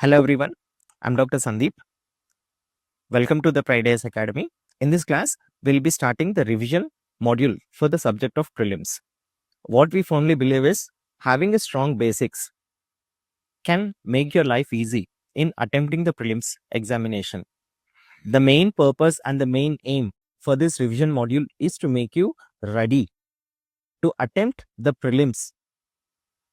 Hello everyone, I'm Dr. Sandeep. Welcome to the Fridays Academy. In this class, we'll be starting the revision module for the subject of prelims. What we firmly believe is having a strong basics can make your life easy in attempting the prelims examination. The main purpose and the main aim for this revision module is to make you ready to attempt the prelims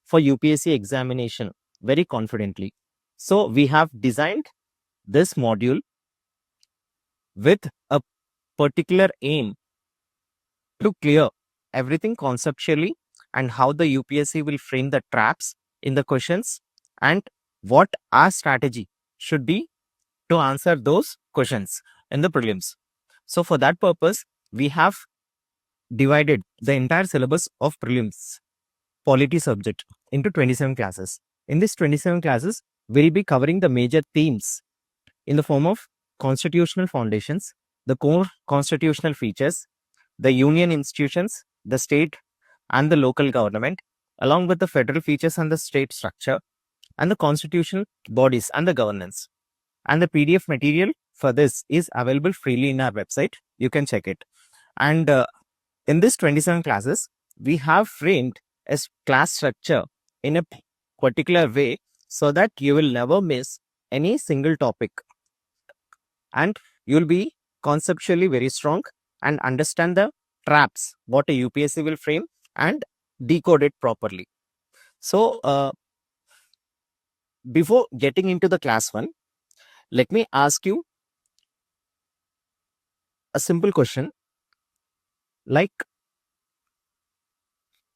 for UPSC examination very confidently. So we have designed this module with a particular aim to clear everything conceptually and how the UPSC will frame the traps in the questions and what our strategy should be to answer those questions in the prelims. So for that purpose, we have divided the entire syllabus of prelims polity subject into 27 classes. In these 27 classes, we'll be covering the major themes in the form of constitutional foundations, the core constitutional features, the union institutions, the state and the local government, along with the federal features and the state structure, and the constitutional bodies and the governance. And the PDF material for this is available freely in our website. You can check it. And in this 27 classes, we have framed a class structure in a particular way so that you will never miss any single topic. And you'll be conceptually very strong and understand the traps what a UPSC will frame and decode it properly. So before getting into the class 1, let me ask you a simple question, like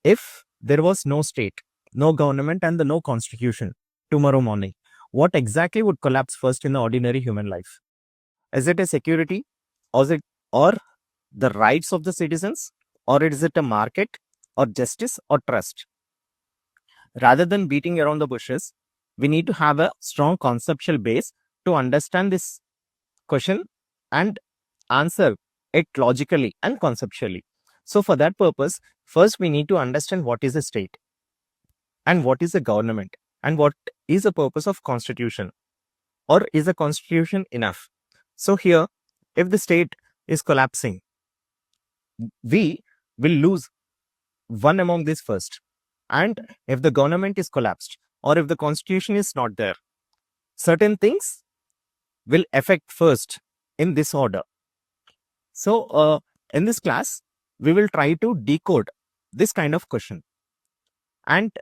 if there was no state, no government and no constitution tomorrow morning, what exactly would collapse first in the ordinary human life? Is it a security, or the rights of the citizens, or is it a market, or justice, or trust? Rather than beating around the bushes, we need to have a strong conceptual base to understand this question and answer it logically and conceptually. So for that purpose, first we need to understand what is a state and what is a government and what is the purpose of constitution, or is a constitution enough? So here, if the state is collapsing, we will lose one among these first. And if the government is collapsed, or if the constitution is not there, certain things will affect first in this order. So in this class, we will try to decode this kind of question. And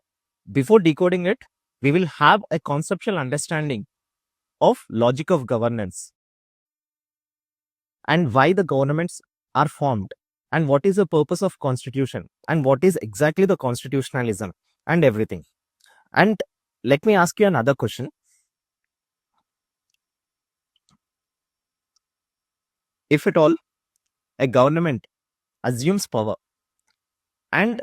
before decoding it, we will have a conceptual understanding of logic of governance and why the governments are formed and what is the purpose of constitution and what is exactly the constitutionalism and everything. And let me ask you another question. If at all a government assumes power and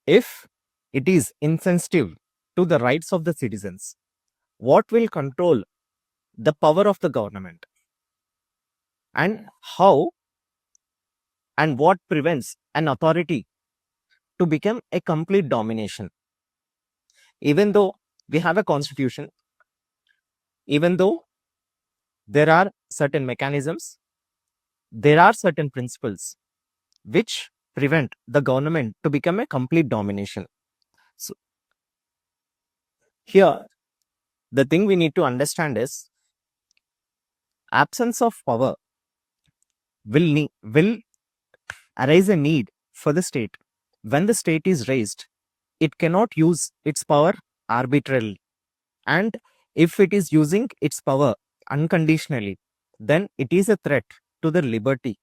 if it is insensitive to the rights of the citizens, what will control the power of the government? And how and what prevents an authority to become a complete domination? Even though we have a constitution, even though there are certain mechanisms, there are certain principles which prevent the government to become a complete domination. So here, the thing we need to understand is absence of power will arise a need for the state. When the state is raised, it cannot use its power arbitrarily. And if it is using its power unconditionally, then it is a threat to the liberty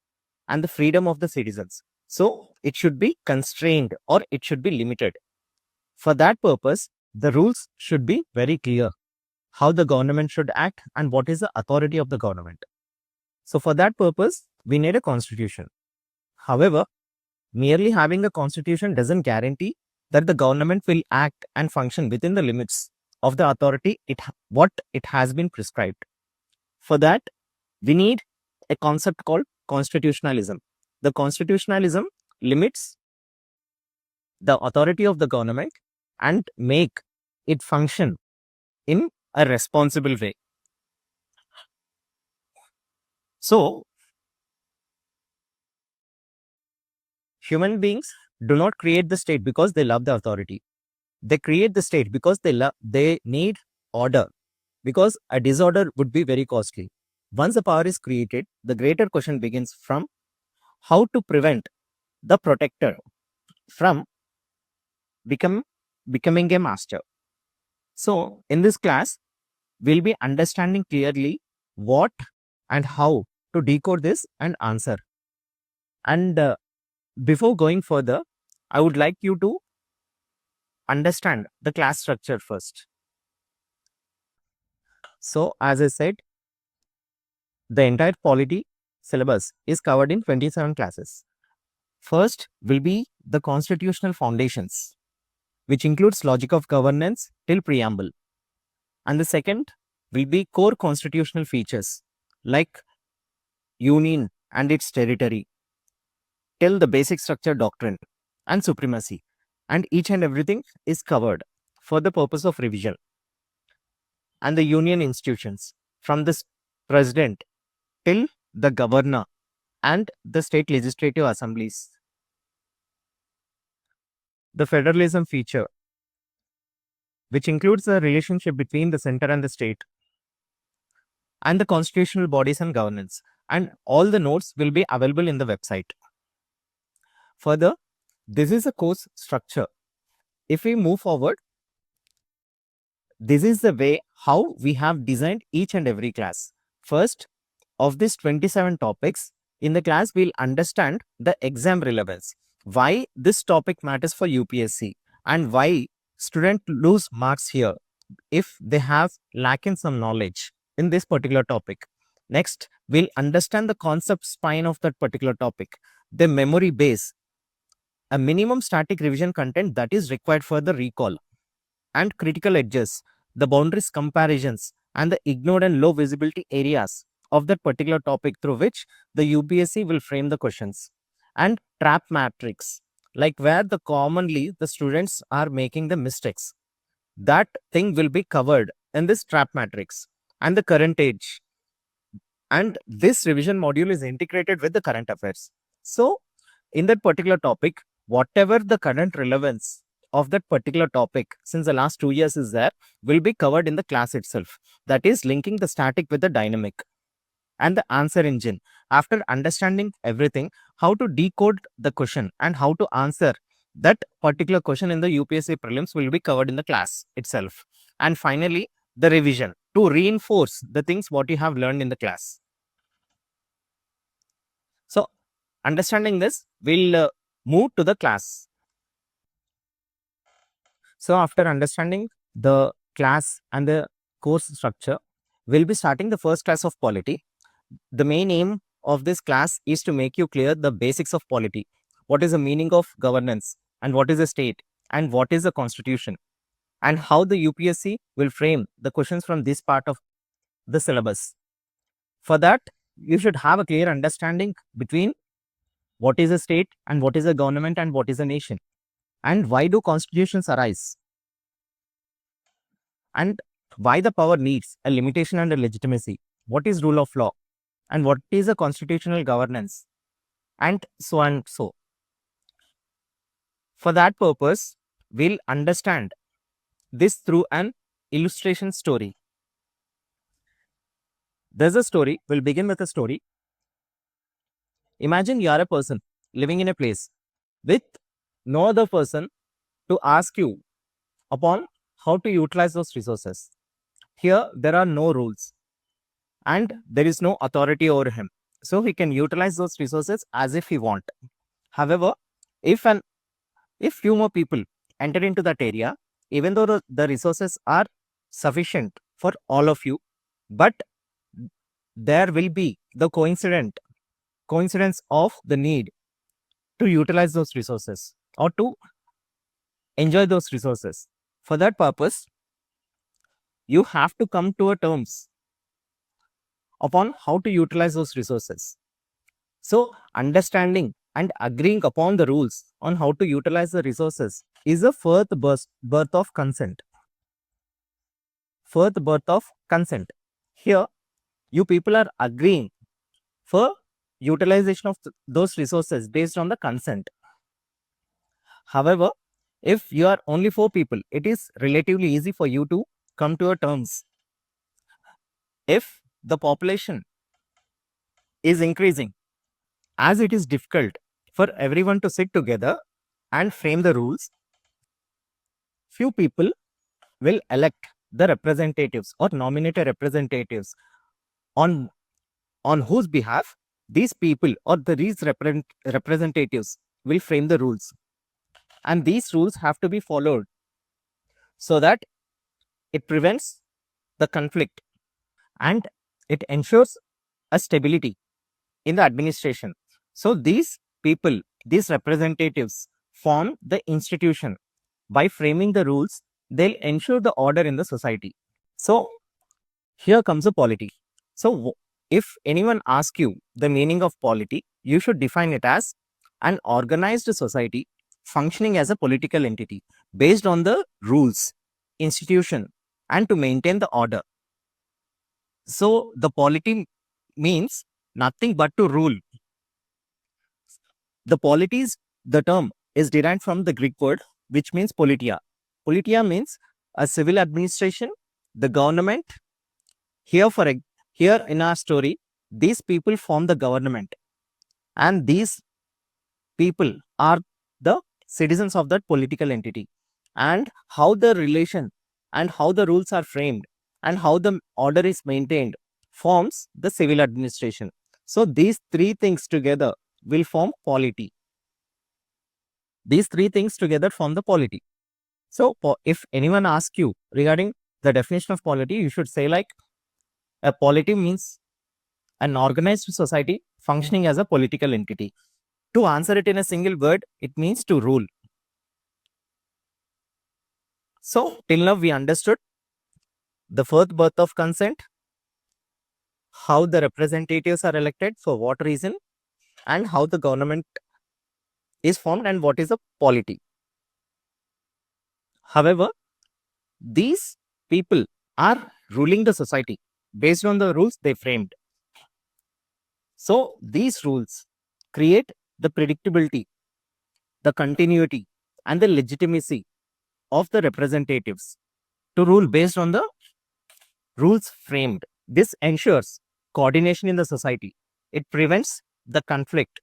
and the freedom of the citizens. So it should be constrained or it should be limited. For that purpose, the rules should be very clear. How the government should act and what is the authority of the government. So for that purpose, we need a constitution. However, merely having a constitution doesn't guarantee that the government will act and function within the limits of the authority what it has been prescribed. For that, we need a concept called constitutionalism. The constitutionalism limits the authority of the government and make it function in a responsible way. So, human beings do not create the state because they love the authority. They create the state because they need order, because a disorder would be very costly. Once the power is created, the greater question begins from how to prevent the protector from become becoming a master. So, in this class, we'll be understanding clearly what and how to decode this and answer. And before going further, I would like you to understand the class structure first. So, as I said, the entire polity syllabus is covered in 27 classes. First will be the constitutional foundations, which includes logic of governance till preamble. And the second will be core constitutional features like union and its territory till the basic structure doctrine and supremacy. And each and everything is covered for the purpose of revision. And the union institutions from the president till the governor and the state legislative assemblies. The federalism feature, which includes the relationship between the center and the state, and the constitutional bodies and governance. And all the notes will be available in the website. Further, this is a course structure. If we move forward, this is the way how we have designed each and every class. First, of these 27 topics, in the class, we'll understand the exam relevance, why this topic matters for UPSC, and why students lose marks here if they have lacking some knowledge in this particular topic. Next, we'll understand the concept spine of that particular topic, the memory base, a minimum static revision content that is required for the recall, and critical edges, the boundaries comparisons, and the ignored and low visibility areas of that particular topic through which the UPSC will frame the questions, and trap matrix, like where the commonly the students are making the mistakes. That thing will be covered in this trap matrix, and the current age. And this revision module is integrated with the current affairs. So, in that particular topic, whatever the current relevance of that particular topic since the last 2 years is there will be covered in the class itself. That is linking the static with the dynamic and the answer engine. After understanding everything, how to decode the question and how to answer that particular question in the UPSC prelims will be covered in the class itself. And finally, the revision to reinforce the things what you have learned in the class. So, understanding this, we'll move to the class. So, after understanding the class and the course structure, we'll be starting the first class of polity. The main aim of this class is to make you clear the basics of polity. What is the meaning of governance, and what is a state, and what is a constitution, and how the UPSC will frame the questions from this part of the syllabus. For that, you should have a clear understanding between what is a state and what is a government and what is a nation, and why do constitutions arise, and why the power needs a limitation and a legitimacy, what is rule of law, and what is a constitutional governance, and so on. So, for that purpose, we'll understand this through an illustration story. There's a story. We'll begin with a story. Imagine you are a person living in a place with no other person to ask you upon how to utilize those resources. Here, there are no rules and there is no authority over him. So, he can utilize those resources as if he want. However, if few more people enter into that area, even though the resources are sufficient for all of you, but there will be the coincidence of the need to utilize those resources or to enjoy those resources. For that purpose, you have to come to a terms upon how to utilize those resources. So, understanding and agreeing upon the rules on how to utilize the resources is a birth of consent. fourth birth of consent. Here, you people are agreeing for utilization of those resources based on the consent. However, if you are only 4 people, it is relatively easy for you to come to a terms. If the population is increasing, as it is difficult for everyone to sit together and frame the rules, few people will elect the representatives or nominated representatives on whose behalf these people or these representatives will frame the rules, and these rules have to be followed so that it prevents the conflict and it ensures a stability in the administration. So these people, these representatives form the institution. By framing the rules, they'll ensure the order in the society. So here comes the polity. So if anyone asks you the meaning of polity, you should define it as an organized society functioning as a political entity based on the rules, institution, and to maintain the order. So the polity means nothing but to rule. The polities, the term is derived from the Greek word which means politia. Politia means a civil administration, the government. Here in our story, these people form the government, and these people are the citizens of that political entity. And how the relation and how the rules are framed and how the order is maintained forms the civil administration. So these three things together will form polity. These three things together form the polity. So if anyone asks you regarding the definition of polity, you should say like a polity means an organized society functioning as a political entity. To answer it in a single word, it means to rule. So till now we understood the fourth birth of consent, how the representatives are elected, for what reason, and how the government is formed and what is a polity. However, these people are ruling the society based on the rules they framed. So these rules create the predictability, the continuity, and the legitimacy of the representatives to rule based on the rules framed. This ensures coordination in the society. It prevents the conflict,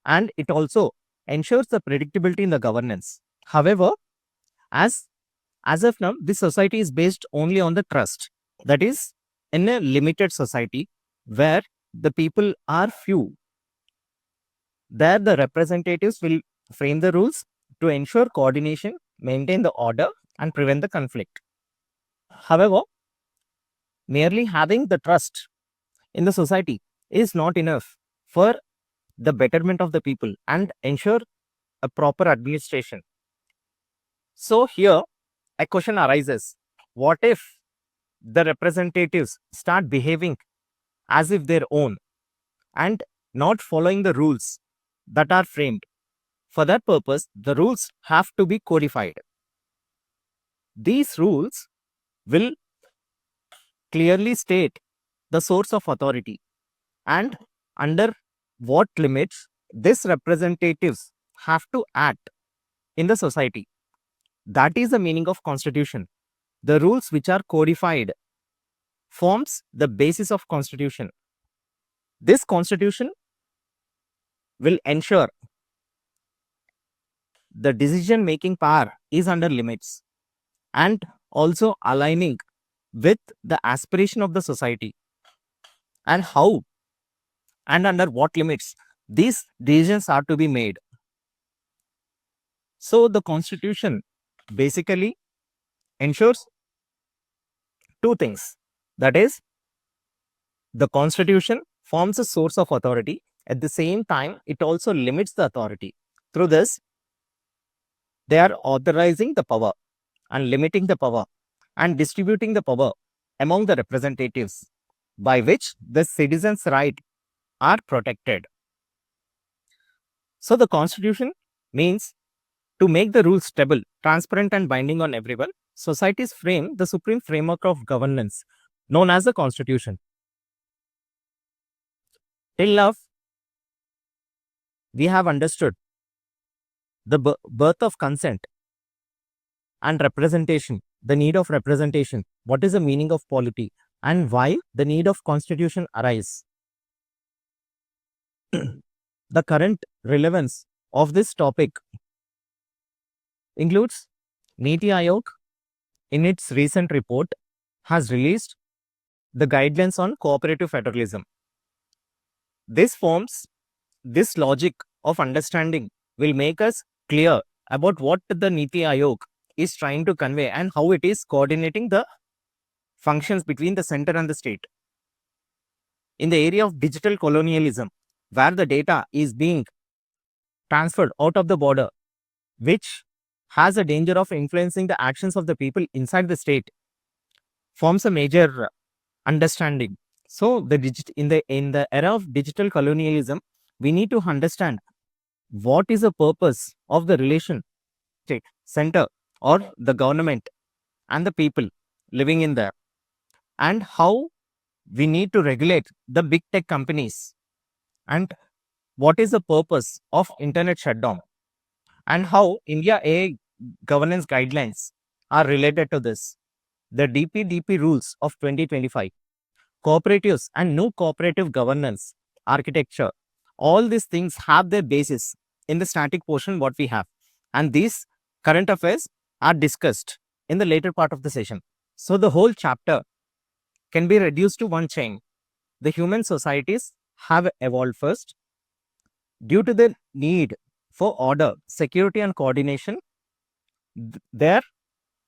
and it also ensures the predictability in the governance. However, as of now, this society is based only on the trust. That is, in a limited society where the people are few, there the representatives will frame the rules to ensure coordination, maintain the order, and prevent the conflict. However, merely having the trust in the society is not enough for the betterment of the people and ensure a proper administration. So here a question arises: what if the representatives start behaving as if their own and not following the rules that are framed? For that purpose, the rules have to be codified. These rules will clearly state the source of authority and under what limits these representatives have to act in the society. That is the meaning of constitution. The rules which are codified forms the basis of constitution. This constitution will ensure the decision making power is under limits and also aligning with the aspiration of the society, and how and under what limits these decisions are to be made. So the constitution basically ensures two things. That is, the constitution forms a source of authority. At the same time, it also limits the authority. Through this, they are authorizing the power and limiting the power and distributing the power among the representatives, by which the citizens' rights are protected. So the constitution means to make the rules stable, transparent, and binding on everyone, societies frame the supreme framework of governance known as the constitution. Till now, we have understood the birth of consent and representation, the need of representation, what is the meaning of polity, and why the need of constitution arise. The current relevance of this topic includes Niti Aayog in its recent report has released the guidelines on cooperative federalism. This logic of understanding will make us clear about what the Niti Aayog is trying to convey and how it is coordinating the functions between the center and the state. In the area of digital colonialism, where the data is being transferred out of the border, which has a danger of influencing the actions of the people inside the state, forms a major understanding. So, in the era of digital colonialism, we need to understand what is the purpose of the relation state, center, or the government and the people living in there, and how we need to regulate the big tech companies, and what is the purpose of internet shutdown, and how India AI governance guidelines are related to this. The DPDP rules of 2025, cooperatives and new cooperative governance architecture, all these things have their basis in the static portion what we have, and these current affairs are discussed in the later part of the session. So the whole chapter can be reduced to one chain. The human societies have evolved first due to the need for order, security and coordination. There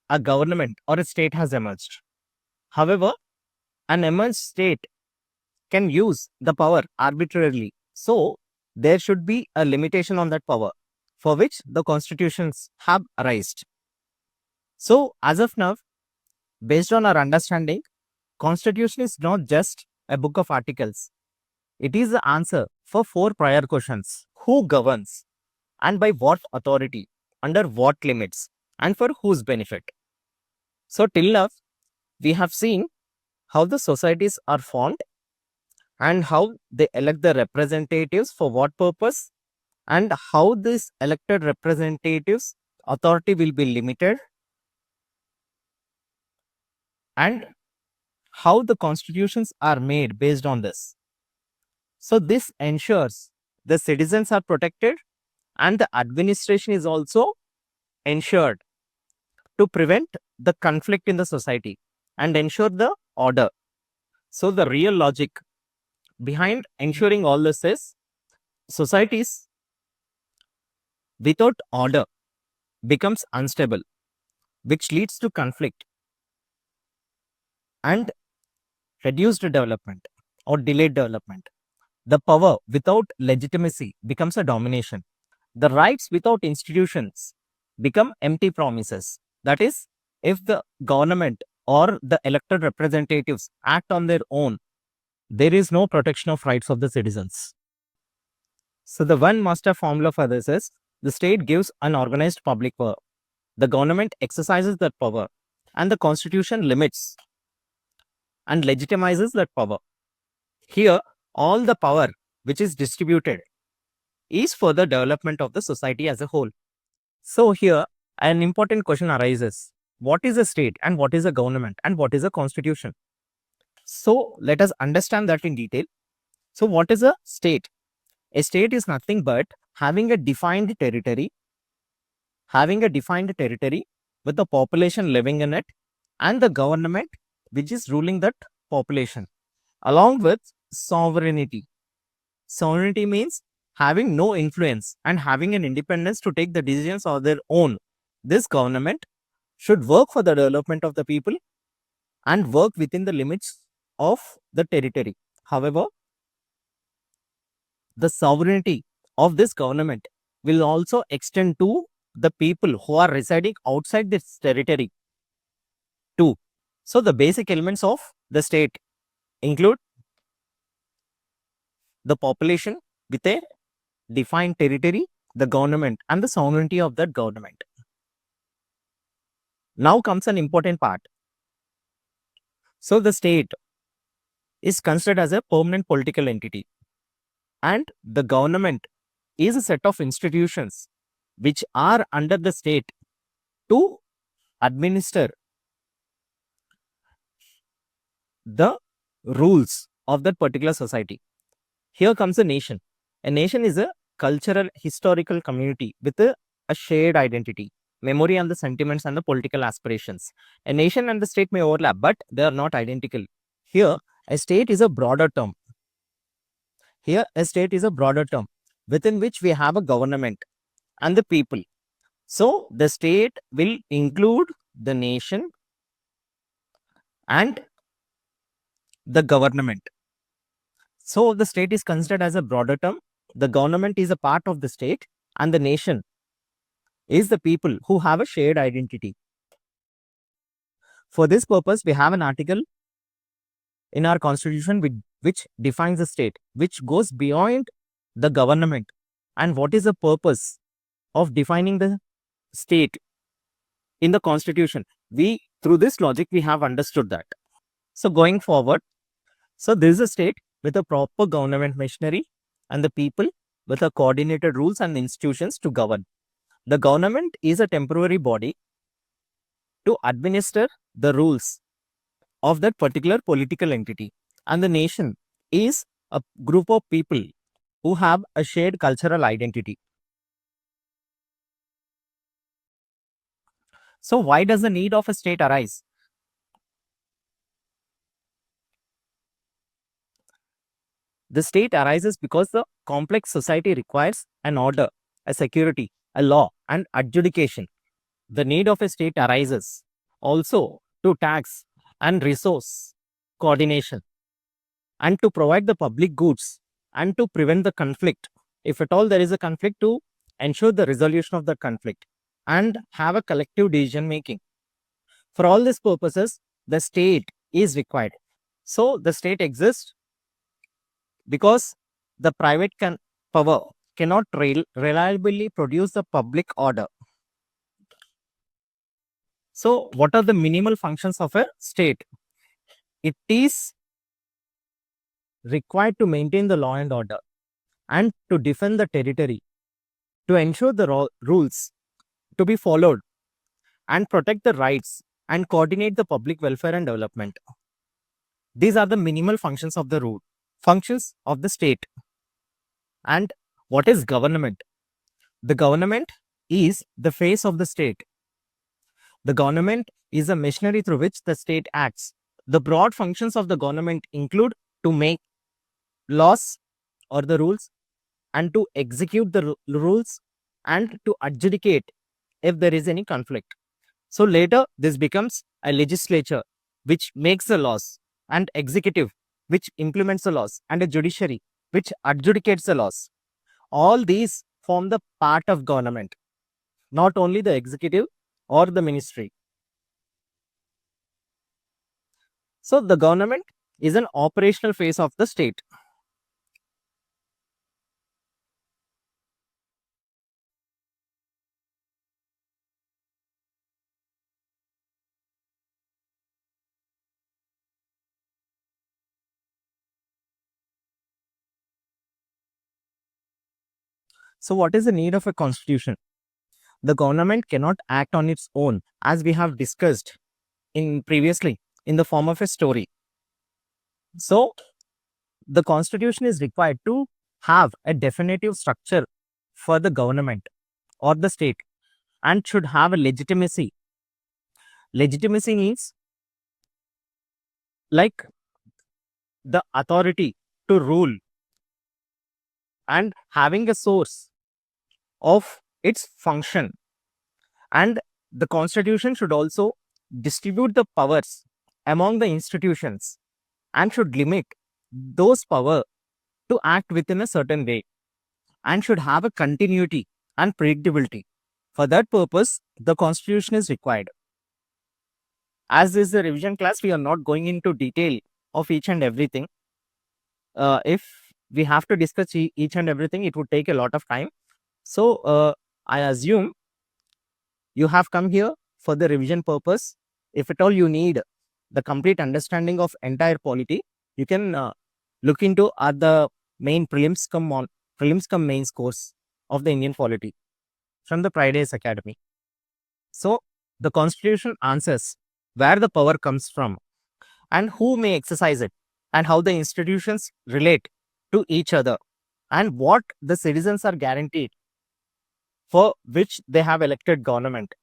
a government or a state has emerged. However, an emerged state can use the power arbitrarily. So, there should be a limitation on that power for which the constitutions have arisen. So, as of now, based on our understanding, constitution is not just a book of articles. It is the answer for four prior questions. Who governs and by what authority, under what limits, and for whose benefit? So, till now, we have seen how the societies are formed and how they elect the representatives for what purpose, and how this elected representatives authority will be limited, and how the constitutions are made based on this. So this ensures the citizens are protected and the administration is also ensured to prevent the conflict in the society and ensure the order. So the real logic behind ensuring all this is societies without order becomes unstable, which leads to conflict and reduced development or delayed development. The power without legitimacy becomes a domination. The rights without institutions become empty promises. That is, if the government or the elected representatives act on their own, there is no protection of rights of the citizens. So the one master formula for this is the state gives unorganized public power. The government exercises that power, and the constitution limits and legitimizes that power. Here, all the power which is distributed is for the development of the society as a whole. So here, an important question arises. What is a state and what is a government and what is a constitution? So let us understand that in detail. So what is a state? A state is nothing but having a defined territory with the population living in it and the government which is ruling that population, along with sovereignty. Sovereignty means having no influence and having an independence to take the decisions of their own. This government should work for the development of the people and work within the limits of the territory. However, the sovereignty of this government will also extend to the people who are residing outside this territory too. So the basic elements of the state include the population with a defined territory, the government and the sovereignty of that government. Now comes an important part. So the state is considered as a permanent political entity, and the government is a set of institutions which are under the state to administer the rules of that particular society. Here comes a nation. A nation is a cultural, historical community with a shared identity, memory, and the sentiments and the political aspirations. A nation and the state may overlap, but they are not identical. Here, a state is a broader term. Here, a state is a broader term within which we have a government and the people. So, the state will include the nation and the government. So, the state is considered as a broader term. The government is a part of the state, and the nation is the people who have a shared identity. For this purpose, we have an article in our constitution which defines the state, which goes beyond the government. And what is the purpose of defining the state in the constitution? We, through this logic, we have understood that. So going forward, so this is a state with a proper government machinery and the people with a coordinated rules and institutions to govern. The government is a temporary body to administer the rules of that particular political entity, and the nation is a group of people who have a shared cultural identity. So why does the need of a state arise? The state arises because the complex society requires an order, a security, a law, and adjudication. The need of a state arises also to tax and resource coordination, and to provide the public goods, and to prevent the conflict. If at all there is a conflict, to ensure the resolution of the conflict and have a collective decision making. For all these purposes, the state is required. So the state exists because the private power cannot reliably produce the public order. So what are the minimal functions of a state? It is required to maintain the law and order, and to defend the territory, to ensure the rules to be followed, and protect the rights, and coordinate the public welfare and development. These are the minimal functions of the functions of the state. And what is government? The government is the face of the state. The government is a machinery through which the state acts. The broad functions of the government include to make laws or the rules, and to execute the rules, and to adjudicate if there is any conflict. So later this becomes a legislature which makes the laws, and executive which implements the laws, and a judiciary which adjudicates the laws. All these form the part of government, not only the executive or the ministry. So the government is an operational phase of the state. So what is the need of a constitution? The government cannot act on its own, as we have discussed in previously in the form of a story. So the constitution is required to have a definitive structure for the government or the state, and should have a legitimacy. Legitimacy means like the authority to rule, and having a source of its function. And the constitution should also distribute the powers among the institutions, and should limit those power to act within a certain way, and should have a continuity and predictability. For that purpose, the constitution is required. As this is a revision class, we are not going into detail of each and everything. If we have to discuss each and everything, it would take a lot of time. So I assume you have come here for the revision purpose, if at all you need the complete understanding of entire polity, you can look into the main prelims come mains course of the Indian polity from the Fridays Academy. So the constitution answers where the power comes from and who may exercise it, and how the institutions relate to each other, and what the citizens are guaranteed for which they have elected government,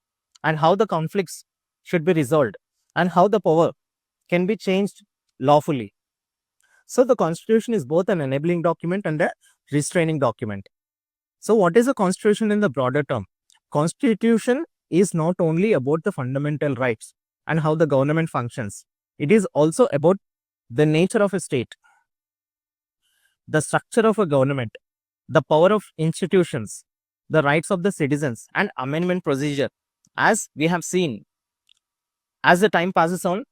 and how the conflicts should be resolved, and how the power can be changed lawfully. So the constitution is both an enabling document and a restraining document. So what is a constitution in the broader term? Constitution is not only about the fundamental rights and how the government functions. It is also about the nature of a state, the structure of a government, the power of institutions, the rights of the citizens, and amendment procedure. As we have seen, as the time passes on,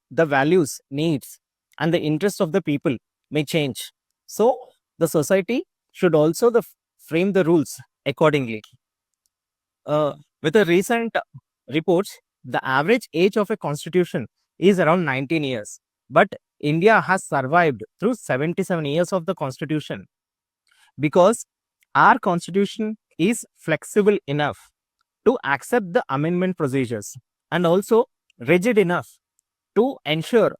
the values, needs, and the interests of the people may change. So, the society should also frame the rules accordingly. With the recent reports, the average age of a constitution is around 19 years. But India has survived through 77 years of the constitution because our constitution is flexible enough to accept the amendment procedures and also rigid enough to ensure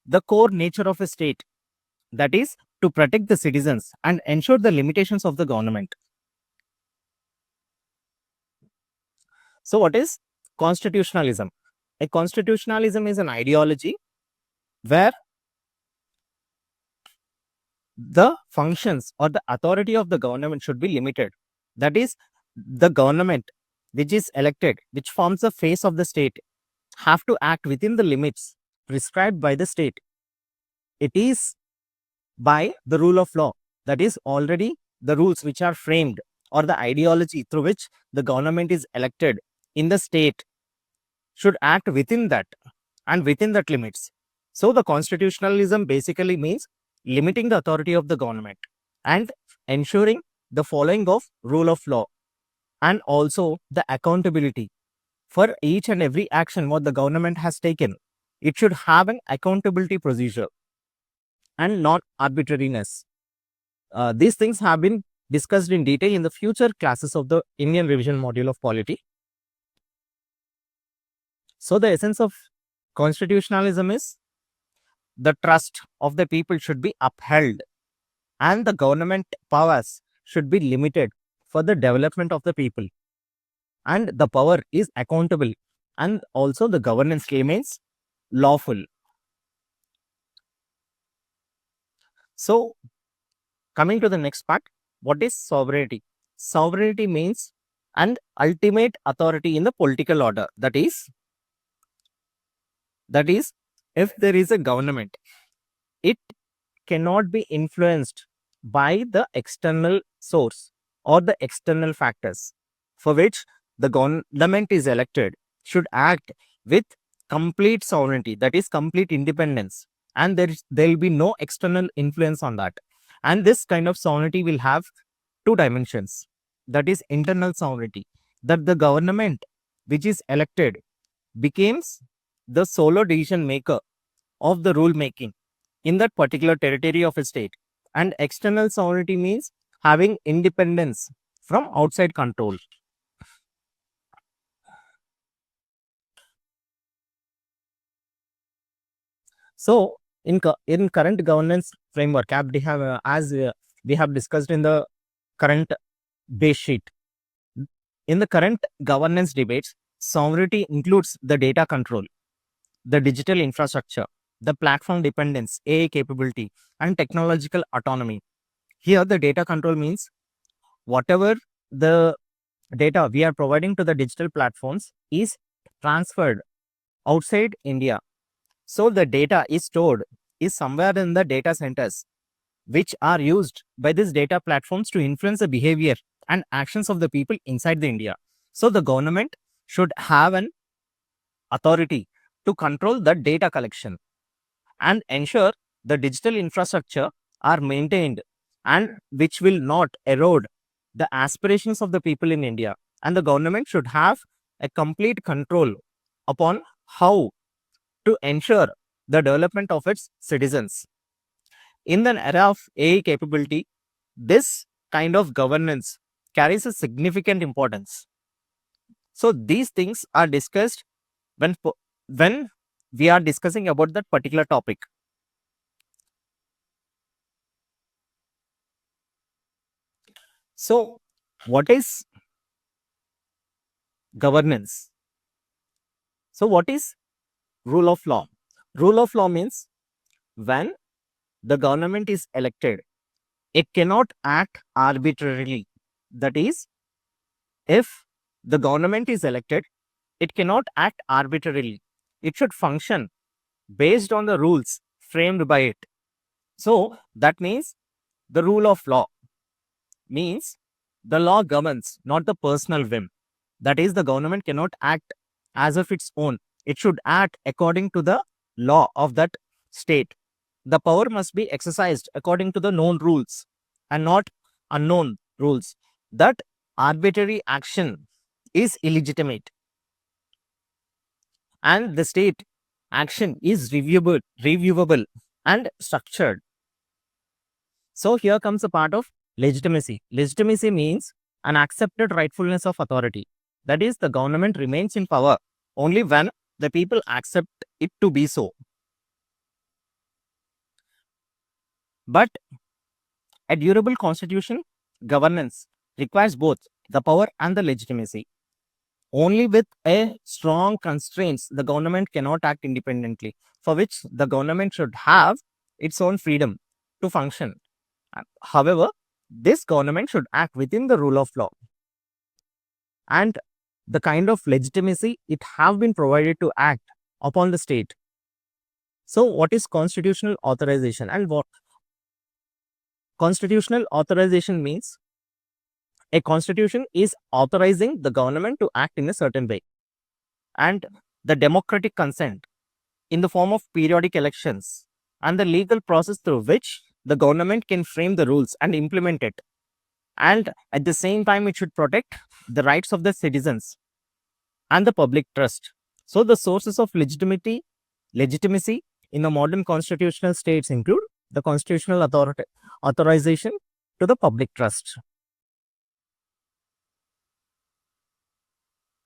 the core nature of a state, that is, to protect the citizens and ensure the limitations of the government. So, what is constitutionalism? A constitutionalism is an ideology where the functions or the authority of the government should be limited. That is, the government which is elected, which forms the face of the state, have to act within the limits prescribed by the state. It is by the rule of law, that is already the rules which are framed or the ideology through which the government is elected in the state should act within that and within that limits. So the constitutionalism basically means limiting the authority of the government and ensuring the following of rule of law and also the accountability for each and every action what the government has taken. It should have an accountability procedure and not arbitrariness. These things have been discussed in detail in the future classes of the Indian revision module of polity. So the essence of constitutionalism is the trust of the people should be upheld and the government powers should be limited for the development of the people, and the power is accountable and also the governance remains lawful. So coming to the next part, what is sovereignty? Sovereignty means an ultimate authority in the political order. That is, if there is a government, it cannot be influenced by the external source or the external factors for which the government is elected, should act with complete sovereignty, that is complete independence, and there will be no external influence on that. And this kind of sovereignty will have two dimensions, that is internal sovereignty, that the government which is elected becomes the solo decision maker of the rule making in that particular territory of a state. And external sovereignty means having independence from outside control. So in current governance framework, as we have discussed in the current base sheet, in the current governance debates, sovereignty includes the data control, the digital infrastructure, the platform dependence, AI capability, and technological autonomy. Here, the data control means whatever the data we are providing to the digital platforms is transferred outside India. So the data is stored is somewhere in the data centers, which are used by these data platforms to influence the behavior and actions of the people inside the India. So the government should have an authority to control the data collection and ensure the digital infrastructure are maintained and which will not erode the aspirations of the people in India. And the government should have a complete control upon how to ensure the development of its citizens. In an era of AI capability, this kind of governance carries a significant importance. So these things are discussed when we are discussing about that particular topic. So what is governance? So what is rule of law? Rule of law means when the government is elected, it cannot act arbitrarily. That is, if the government is elected, it cannot act arbitrarily. It should function based on the rules framed by it. So that means the rule of law means the law governs, not the personal whim. That is, the government cannot act as of its own. It should act according to the law of that state. The power must be exercised according to the known rules and not unknown rules. That arbitrary action is illegitimate, and the state action is reviewable and structured. So here comes a part of legitimacy. Legitimacy means an accepted rightfulness of authority. That is, the government remains in power only when the people accept it to be so. But a durable constitution governance requires both the power and the legitimacy. Only with a strong constraints, the government cannot act independently, for which the government should have its own freedom to function. However, this government should act within the rule of law, and the kind of legitimacy it have been provided to act upon the state. So what is constitutional authorization? And what constitutional authorization means, a constitution is authorizing the government to act in a certain way, and the democratic consent in the form of periodic elections and the legal process through which the government can frame the rules and implement it. And at the same time, it should protect the rights of the citizens and the public trust. So the sources of legitimacy in the modern constitutional states include the constitutional authorization to the public trust.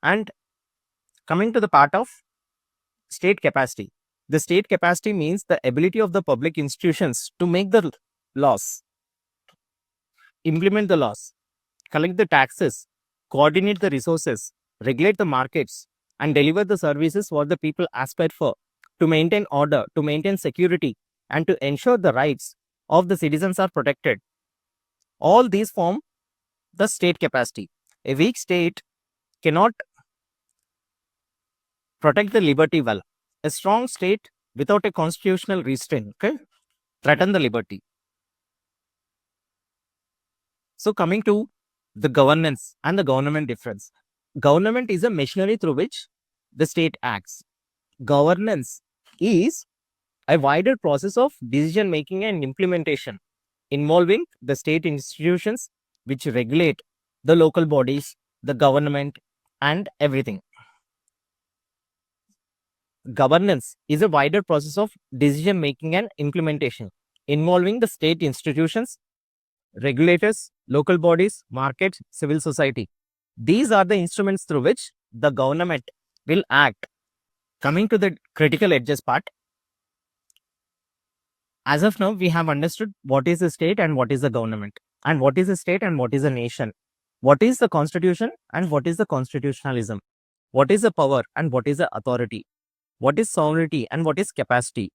And coming to the part of state capacity. The state capacity means the ability of the public institutions to make the laws, implement the laws, collect the taxes, coordinate the resources, regulate the markets, and deliver the services what the people aspire for, to maintain order, to maintain security, and to ensure the rights of the citizens are protected. All these form the state capacity. A weak state cannot protect the liberty well. A strong state without a constitutional restraint threaten the liberty. So coming to the governance and the government difference. Government is a machinery through which the state acts. Governance is a wider process of decision making and implementation involving the state institutions which regulate the local bodies, the government, and everything. Governance is a wider process of decision making and implementation involving the state institutions, regulators, local bodies, markets, civil society. These are the instruments through which the government will act. Coming to the critical edges part, as of now, we have understood what is a state and what is a government, and what is a state and what is a nation, what is the constitution and what is the constitutionalism, what is the power and what is the authority, what is sovereignty and what is capacity,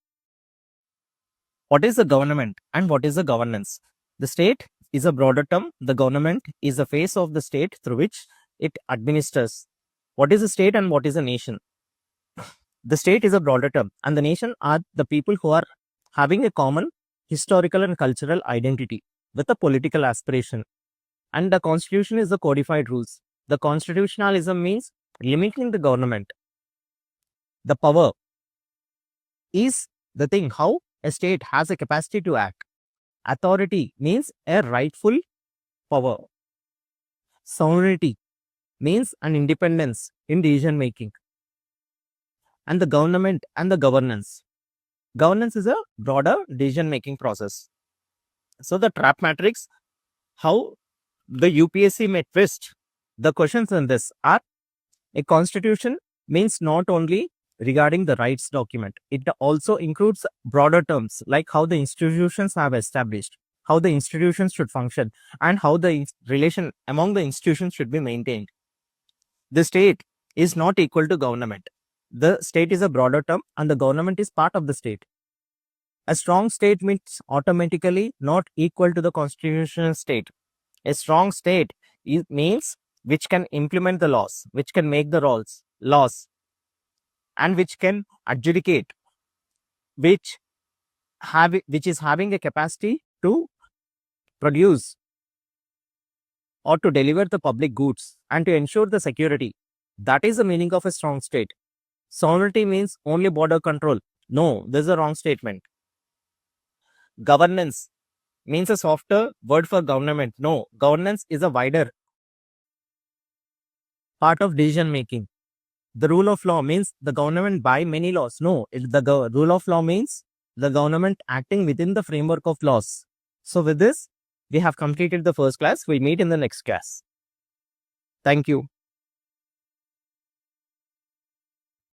what is the government and what is the governance. The state is a broader term. The government is the face of the state through which it administers. What is a state and what is a nation? The state is a broader term, and the nation are the people who are having a common historical and cultural identity with a political aspiration. And the constitution is the codified rules. The constitutionalism means limiting the government. The power is the thing how a state has a capacity to act. Authority means a rightful power. Sovereignty means an independence in decision making. and the government and the governance. Governance is a broader decision making process. So the trap matrix, how the UPSC may twist the questions in this are: a constitution means not only regarding the rights document, it also includes broader terms like how the institutions have established, how the institutions should function, and how the relation among the institutions should be maintained. The state is not equal to government. The state is a broader term and the government is part of the state. A strong state means automatically not equal to the constitutional state. A strong state means which can implement the laws, which can make the laws, and which can adjudicate, which is having a capacity to produce or to deliver the public goods and to ensure the security. That is the meaning of a strong state. Sovereignty means only border control. No, this is a wrong statement. Governance means a softer word for government. No, governance is a wider part of decision making. The rule of law means the government by many laws. No, the rule of law means the government acting within the framework of laws. So with this, we have completed the first class. We meet in the next class. Thank you.